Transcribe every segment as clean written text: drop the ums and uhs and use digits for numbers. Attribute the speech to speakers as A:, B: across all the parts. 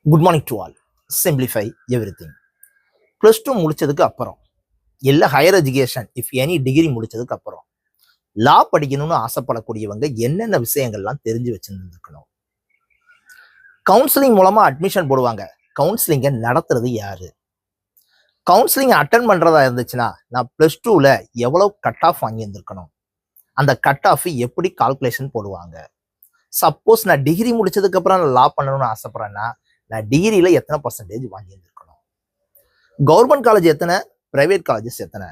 A: Good morning to all. Simplify everything. Plus two முடிச்சதுக்கு அப்புறம் இல்லை higher education if any degree முடிச்சதுக்கு அப்புறம் லா படிக்கணும்னு ஆசைப்படக்கூடியவங்க என்னென்ன விஷயங்கள்லாம் தெரிஞ்சு வச்சுருந்துருக்கணும். கவுன்சிலிங் மூலமா அட்மிஷன் போடுவாங்க. கவுன்சிலிங்கை நடத்துறது யாரு? கவுன்சிலிங் அட்டன் பண்றதா இருந்துச்சுன்னா நான் ப்ளஸ் டூவில் எவ்வளோ கட் ஆஃப் வாங்கியிருந்திருக்கணும், அந்த கட் ஆஃப் எப்படி கால்குலேஷன் போடுவாங்க. சப்போஸ் நான் டிகிரி முடிச்சதுக்கு அப்புறம் நான் லா பண்ணணும்னு ஆசைப்படுறேன்னா நான் டிகிரியில எத்தனை பர்சன்டேஜ் வாங்கியிருந்திருக்கணும், கவர்மெண்ட் காலேஜ் எத்தனை, பிரைவேட் காலேஜஸ் எத்தனை.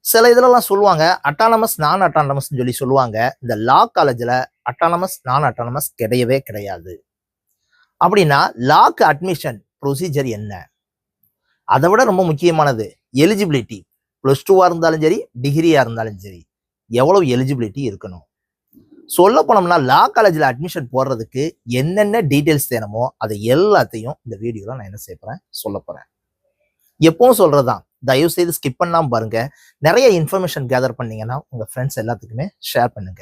A: சில இதெல்லாம் சொல்லுவாங்க அட்டானமஸ் நான் அட்டானமஸ் சொல்லி சொல்லுவாங்க. இந்த லா காலேஜில் அட்டானமஸ் நான் அட்டானமஸ் கிடையவே கிடையாது. அப்படின்னா லாக்கு அட்மிஷன் ப்ரொசீஜர் என்ன? அதை விட ரொம்ப முக்கியமானது எலிஜிபிலிட்டி. ப்ளஸ் டூவாக இருந்தாலும் சரி, டிகிரியாக இருந்தாலும் சரி, எவ்வளவு எலிஜிபிலிட்டி இருக்கணும். சொல்ல போனோம்னா லா காலேஜில் அட்மிஷன் போடுறதுக்கு என்னென்ன டீட்டெயில்ஸ் தேணுமோ அதை எல்லாத்தையும் இந்த வீடியோவில் நான் என்ன செய்யறேன் சொல்ல போறேன். எப்பவும் சொல்றதுதான், தயவு செய்து ஸ்கிப் பண்ணாம பாருங்க. நிறைய இன்ஃபர்மேஷன் கேதர் பண்ணீங்கன்னா உங்க ஃப்ரெண்ட்ஸ் எல்லாத்துக்குமே ஷேர் பண்ணுங்க.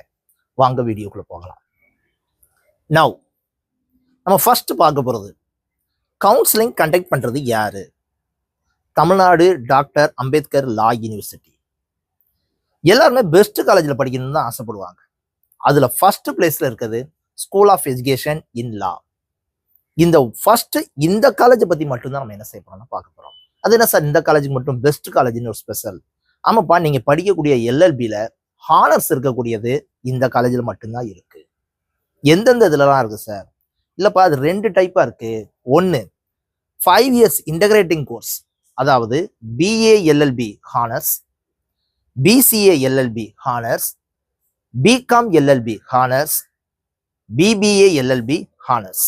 A: வாங்க வீடியோக்குள்ள போகலாம். நவ் நம்ம ஃபர்ஸ்ட் பார்க்க போறது கவுன்சிலிங் கண்டக்ட் பண்றது யாரு? Tamil Nadu doctor Ambedkar law university. எல்லாருமே பெஸ்ட் காலேஜில் படிக்கணும்னு தான் ஆசைப்படுவாங்க. அதுல ஃபர்ஸ்ட் பிளேஸ்ல இருக்குது school of education in law. இந்த காலேஜை பத்தி மட்டும்தான் நம்ம என்ன செய்ய போறோம்னா பார்க்க போறோம். அது என்ன சார் இந்த காலேஜுக்கு மட்டும் பெஸ்ட் காலேஜ்னு ஒரு ஸ்பெஷல்? ஆமாப்பா, நீங்க படிக்கக்கூடிய எல்எல்பியில ஹானர்ஸ் இருக்கக்கூடியது இந்த காலேஜில் மட்டும்தான் இருக்கு. எந்தெந்த இதுலலாம் இருக்கு சார்? இல்லப்பா, அது ரெண்டு டைப்பா இருக்கு. ஒன்னு 5 years இன்டகிரேட்டிங் கோர்ஸ், அதாவது BA LLB honours, BCA LLB honours, BCom LLB honours, BBA LLB honours.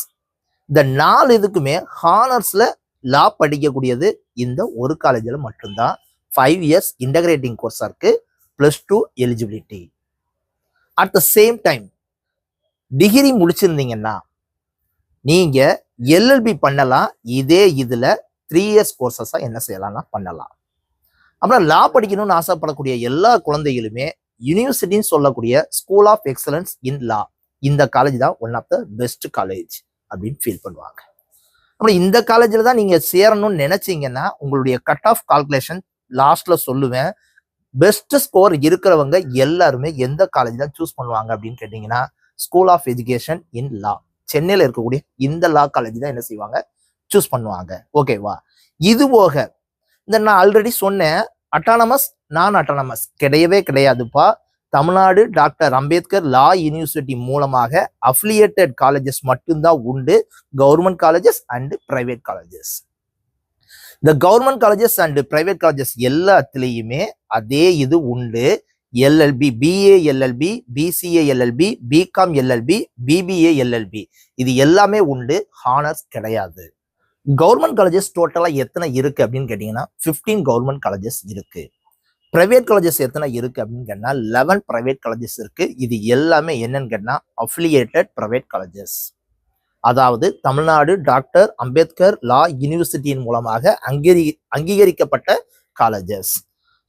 A: இந்த 4 இதுக்குமே ஹானர்ஸ்ல லா படிக்கக்கூடியது இந்த ஒரு காலேஜில் மட்டும்தான் 5 years இன்டகிரேட்டிங் கோர்ஸா இருக்கு. Plus two eligibility. At the same time degree முடிச்சிருந்தீங்கன்னா நீங்க எல்எல்பி பண்ணலாம். இதே இதுல 3 years கோர்சஸா என்ன செய்யலாம்னா பண்ணலாம். அப்புறம் லா படிக்கணும்னு ஆசைப்படக்கூடிய எல்லா குழந்தைகளுமே யூனிவர்சிட்டின்னு சொல்லக்கூடிய school of excellence in law, இந்த காலேஜ் தான் one of the best college அப்படின்னு ஃபீல் பண்ணுவாங்க. அப்புறம் இந்த காலேஜில் தான் நீங்க சேரணும்னு நினைச்சீங்கன்னா உங்களுடைய கட் ஆஃப் கால்குலேஷன் லாஸ்ட்ல சொல்லுவேன். பெஸ்ட் ஸ்கோர் இருக்கிறவங்க எல்லாருமே எந்த காலேஜ் தான் சூஸ் பண்ணுவாங்க அப்படின்னு கேட்டீங்கன்னா ஸ்கூல் ஆஃப் எஜுகேஷன் இன் லா, சென்னையில் இருக்கக்கூடிய இந்த லா காலேஜ் தான் என்ன செய்வாங்க, சூஸ் பண்ணுவாங்க. ஓகேவா? இது போக இந்த நான் ஆல்ரெடி சொன்னேன் அட்டானமஸ் நான் அட்டானமஸ் கிடையவே கிடையாதுப்பா. Tamil Nadu doctor Ambedkar law university மூலமாக அஃபிலியேட்டட் காலேஜஸ் மட்டும்தான் உண்டு. Government colleges and private colleges. இந்த government colleges and private colleges எல்லாத்துலேயுமே அதே இது உண்டு. LLB, BA LLB, BCA LLB, BCom LLB, BBA LLB, இது எல்லாமே உண்டு. ஹானர்ஸ் கிடையாது. கவர்மெண்ட் காலேஜஸ் டோட்டலா எத்தனை இருக்கு அப்படின்னு கேட்டீங்கன்னா 15 கவர்மெண்ட் காலேஜஸ் இருக்கு. பிரைவேட் காலேஜஸ் எத்தனை இருக்கு அப்படின்னு கேட்டா 11 பிரைவேட் காலேஜஸ் இருக்கு. இது எல்லாமே என்னன்னு கேட்டா அஃபிலியேட்டட் பிரைவேட் காலேஜஸ், அதாவது தமிழ்நாடு டாக்டர் அம்பேத்கர் லா யூனிவர்சிட்டியின் மூலமாக அங்கீகரிக்கப்பட்ட காலேஜஸ்.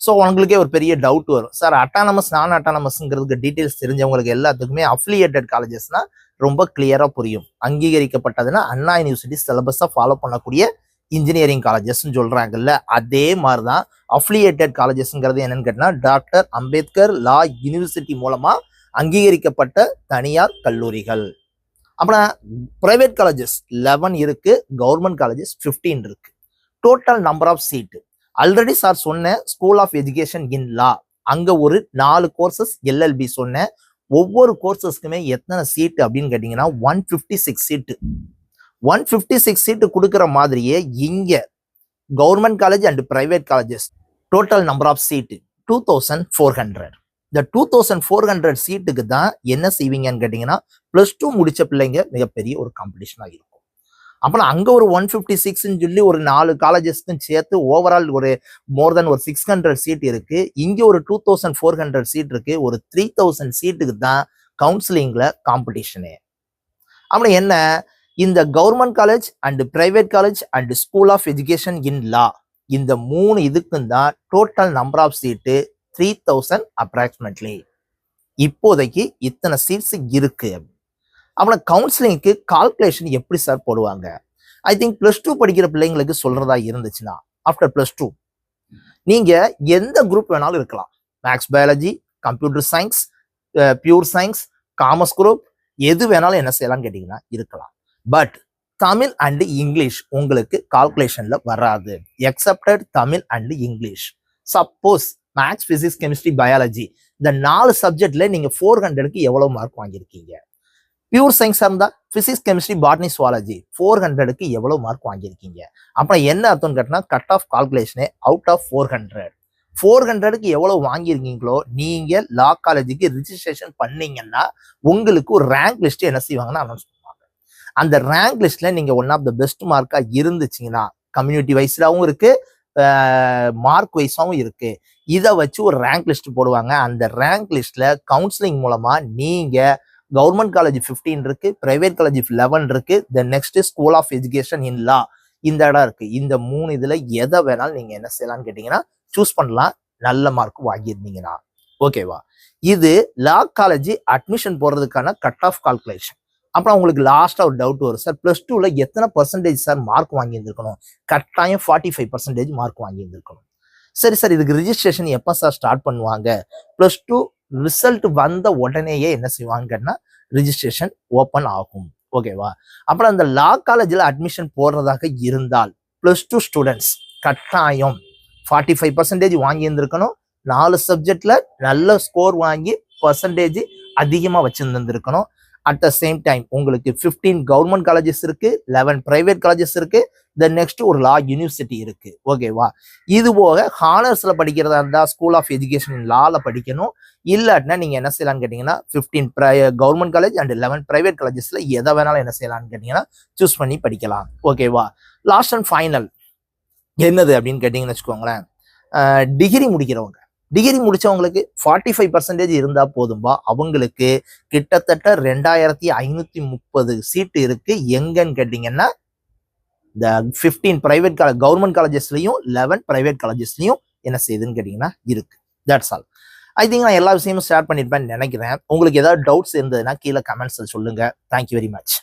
A: ஸோ உங்களுக்கே ஒரு பெரிய டவுட் வரும், சார் அட்டானமஸ் நான் அட்டானமஸ்ங்கிறதுக்கு டீட்டெயில்ஸ் தெரிஞ்சவங்களுக்கு எல்லாத்துக்குமே அஃபிலியேட்டட் காலேஜஸ்னா ரொம்ப கிளியரா புரியும். அங்கீகரிக்கப்பட்டதுன்னா அண்ணா யூனிவர்சிட்டி சிலபஸை ஃபாலோ பண்ணக்கூடிய இன்ஜினியரிங் காலேஜஸ் சொல்றாங்கல்ல, அதே மாதிரிதான் அஃபிலியேட்டட் காலேஜஸ்ங்கிறது என்னன்னு கேட்டா டாக்டர் அம்பேத்கர் லா யூனிவர்சிட்டி மூலமா அங்கீகரிக்கப்பட்ட தனியார் கல்லூரிகள். அப்புறம் பிரைவேட் காலேஜஸ் 11 இருக்கு, கவர்மெண்ட் காலேஜஸ் 15 இருக்கு. Total number of seat already sir சொன்ன school of education in law, அங்க ஒரு 4 கோர்சஸ் எல்எல்பி சொன்னேன். ஒவ்வொரு கோர்சஸ்க்குமே எத்தனை சீட்டு அப்படின்னு கேட்டீங்கன்னா 156 சீட்டு. 156 சீட்டு கொடுக்குற மாதிரியே இங்க government college and private colleges total number of seat 2400. இந்த 2400 சீட்டுக்கு தான் என்ன செய்வீங்கன்னு கேட்டீங்கன்னா பிளஸ் டூ முடிச்ச பிள்ளைங்க மிகப்பெரிய ஒரு காம்படிஷனாக இருக்கும். அப்புறம் அங்க ஒரு 156 சொல்லி ஒரு 4 காலேஜஸ்க்கும் சேர்த்து ஓவரால் ஒரு மோர் தென் ஒரு 600 சீட் இருக்கு. இங்க ஒரு 2400 சீட் இருக்கு. ஒரு 3000 சீட்டுக்கு தான் கவுன்சிலிங்ல காம்படிஷனே. அப்படி என்ன, இந்த government college and private college and school of education in law, இந்த 3 இதுக்கும் தான் total number of seat 3000 approximately. இப்போதைக்கு இத்தனை சீட்ஸ் இருக்கு. அப்புறம் கவுன்சிலிங்க்கு கால்குலேஷன் எப்படி சார் போடுவாங்க? ஐ திங்க் +2 படிக்கிற பிள்ளைங்களுக்கு சொல்றதா இருந்துச்சுன்னா, ஆஃப்டர் +2 நீங்க எந்த குரூப் வேணாலும் இருக்கலாம். Maths, biology, computer science, pure science, commerce group, எது வேணாலும் என்ன செய்யலாம்னு கேட்டீங்கன்னா இருக்கலாம். பட் தமிழ் அண்ட் இங்கிலீஷ் உங்களுக்கு கால்குலேஷன்ல வராது. Excepted Tamil and English. Suppose maths, physics, chemistry, biology இந்த 4 சப்ஜெக்ட்ல நீங்க 400க்கு எவ்வளவு மார்க் வாங்கியிருக்கீங்க? பியூர் சயின்ஸா இருந்தா பிசிக்ஸ், கெமிஸ்ட்ரி, பாட்னி, சுவாலஜி 400க்கு எவ்வளவு மார்க் வாங்கியிருக்கீங்க? அப்புறம் என்ன அர்த்தம்னு கேட்டா கட் ஆஃப் கால்குலேஷனே அவுட் ஆஃப் 400க்கு எவ்வளவு வாங்கியிருக்கீங்களோ நீங்க லா காலேஜுக்கு ரிஜிஸ்ட்ரேஷன் பண்ணீங்கன்னா உங்களுக்கு ஒரு ரேங்க் லிஸ்ட் என்ன செய்வாங்கன்னா அனௌன்ஸ் பண்ணுவாங்க. அந்த ரேங்க் லிஸ்ட்ல நீங்க ஒன் ஆஃப் த பெஸ்ட் மார்க்கா இருந்துச்சுங்கன்னா கம்யூனிட்டி வைஸ்லாவும் இருக்கு, மார்க் வைஸாவும் இருக்கு. இதை வச்சு ஒரு ரேங்க் லிஸ்ட் போடுவாங்க. அந்த ரேங்க் லிஸ்ட்ல கவுன்சிலிங் மூலமா நீங்க கவர்மெண்ட் காலேஜ் 15 இருக்கு, பிரைவேட் காலேஜ் 11 இருக்கு, then next school of education in law இந்த இடம் இருக்கு. இந்த 3 இதுல எதை வேணாலும் நீங்க என்ன செய்யலாம்னு கேட்டீங்கன்னா சூஸ் பண்ணலாம். நல்ல மார்க் வாங்கியிருந்தீங்கன்னா ஓகேவா? இது லா காலேஜ் அட்மிஷன் போறதுக்கான கட் ஆஃப் கால்குலேஷன். அப்புறம் உங்களுக்கு லாஸ்டா ஒரு டவுட் வரும் சார், +2ல எத்தனை பர்சன்டேஜ் சார் மார்க் வாங்கியிருந்திருக்கணும்? கட்டாயம் 45% மார்க் வாங்கியிருந்திருக்கணும். சரி சார், இதுக்கு ரிஜிஸ்ட்ரேஷன் எப்போ சார் ஸ்டார்ட் பண்ணுவாங்க? +2 ரிசல்ட் வந்த உடனேயே என்ன செய்வாங்கன்னா ரிஜிஸ்ட்ரேஷன் ஓப்பன் ஆகும். ஓகேவா? அப்புறம் அந்த லா காலேஜில் அட்மிஷன் போடுறதாக இருந்தால் +2 ஸ்டூடெண்ட்ஸ் கட்டாயம் 45% வாங்கி இருந்திருக்கணும். 4 சப்ஜெக்ட்ல நல்ல ஸ்கோர் வாங்கி பர்சன்டேஜ் அதிகமாக வச்சிருந்துருக்கணும். அட் த சேம் டைம் உங்களுக்கு 15 கவர்மெண்ட் காலேஜஸ் இருக்கு, 11 பிரைவேட் காலேஜஸ் இருக்கு, தென் நெக்ஸ்ட் ஒரு லா யூனிவர்சிட்டி இருக்கு. ஓகேவா? இது போக ஹானர்ஸ்ல படிக்கிறதா இருந்தா ஸ்கூல் ஆஃப் எஜுகேஷன் லால படிக்கணும். இல்லாட்டினா நீங்க என்ன செய்யலாம்னு கேட்டீங்கன்னா 15 கவர்மெண்ட் காலேஜ் அண்ட் 11 பிரைவேட் காலேஜஸ்ல எதை வேணாலும் என்ன செய்யலாம்னு கேட்டீங்கன்னா சூஸ் பண்ணி படிக்கலாம். ஓகேவா? லாஸ்ட் அண்ட் ஃபைனல் என்னது அப்படின்னு கேட்டீங்கன்னு வச்சுக்கோங்களேன், டிகிரி முடிக்கிறவங்க, டிகிரி முடிச்சவங்களுக்கு 45% இருந்தா போதும்பா. அவங்களுக்கு கிட்டத்தட்ட 2530 சீட்டு இருக்கு. எங்கன்னு கேட்டீங்கன்னா இந்த 15 பிரைவேட் கவர்மெண்ட் காலேஜஸ்லயும் 11 பிரைவேட் காலேஜஸ்லயும் என்ன செய்யுதுன்னு கேட்டீங்கன்னா இருக்கு. That's all. ஐ திங்க் நான் எல்லா விஷயமும் ஷேர் பண்ணிருப்பேன்னு நினைக்கிறேன். உங்களுக்கு ஏதாவது டவுட்ஸ் இருந்ததுன்னா கீழே கமெண்ட்ஸ்ல சொல்லுங்க. Thank you very much.